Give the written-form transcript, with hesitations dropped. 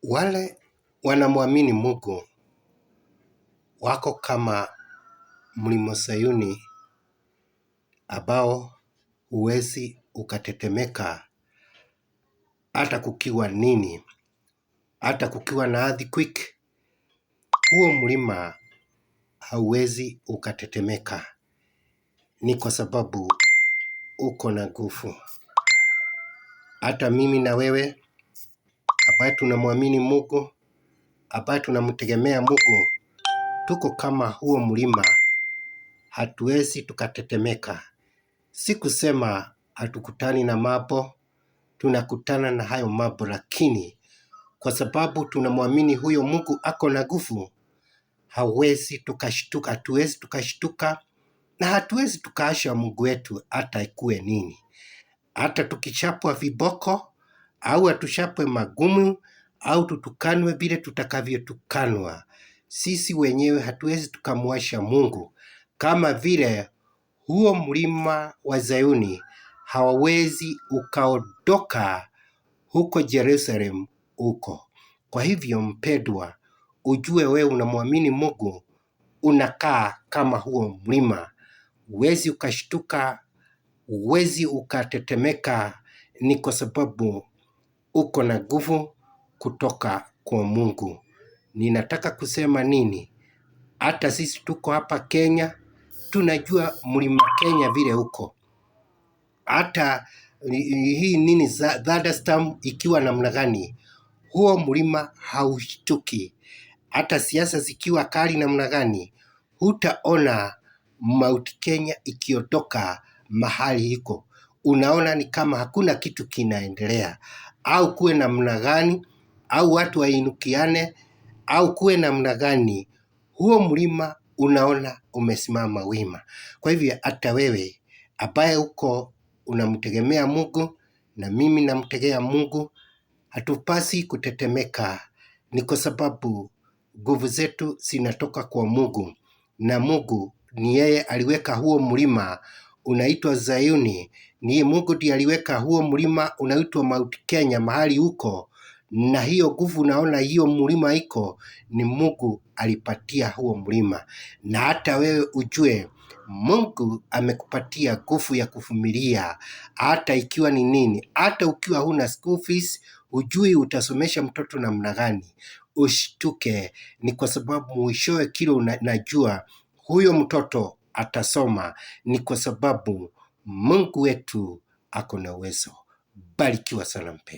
Wale wanamwamini Mungu wako kama mlima Sayuni ambao huwezi ukatetemeka hata kukiwa nini, hata kukiwa na earthquake. Huo mlima hauwezi ukatetemeka, ni kwa sababu uko na nguvu. Hata mimi na wewe ambaye tunamwamini Mungu, ambaye tunamtegemea Mungu, tuko kama huo mlima, hatuwezi tukatetemeka. Si kusema hatukutani na mambo, tunakutana na hayo mambo, lakini kwa sababu tunamwamini huyo Mungu ako na nguvu, hatuwezi tukashtuka na hatuwezi tukaasha Mungu wetu hata ikuwe nini. Hata tukichapwa viboko au atuchapwe magumu au tutukanwe vile tutakavyotukanwa, sisi wenyewe hatuwezi tukamwasha Mungu, kama vile huo mlima wa Sayuni hawawezi ukaondoka huko Jerusalem huko. Kwa hivyo mpendwa, ujue wewe unamwamini Mungu, unakaa kama huo mlima. Huwezi ukashtuka, huwezi ukatetemeka, ni kwa sababu uko na nguvu kutoka kwa Mungu. Ninataka kusema nini? Hata sisi tuko hapa Kenya, tunajua mlima Kenya vile uko. Hata hii nini thunderstorm ikiwa namna gani, huo mlima haushtuki. Hata siasa zikiwa kali namna gani, hutaona Mount Kenya ikiondoka mahali iko. Unaona ni kama hakuna kitu kinaendelea, au kuwe namna gani, au watu wainukiane, au kuwe namna gani, huo mlima unaona umesimama wima. Kwa hivyo hata wewe ambaye uko unamtegemea Mungu na mimi namtegemea Mungu, hatupasi kutetemeka, ni kwa sababu nguvu zetu zinatoka kwa Mungu, na Mungu ni yeye aliweka huo mlima unaitwa Sayuni. Ni Mungu ndiye aliweka huo mlima unaitwa Mount Kenya mahali huko, na hiyo nguvu naona hiyo mlima iko ni Mungu alipatia huo mlima. Na hata wewe ujue Mungu amekupatia nguvu ya kuvumilia, hata ikiwa ni nini. Hata ukiwa huna school fees, ujui utasomesha mtoto namna gani, ushtuke, ni kwa sababu mwishowe kile unajua huyo mtoto atasoma, ni kwa sababu Mungu wetu ako na uwezo. Barikiwa sana mpendwa.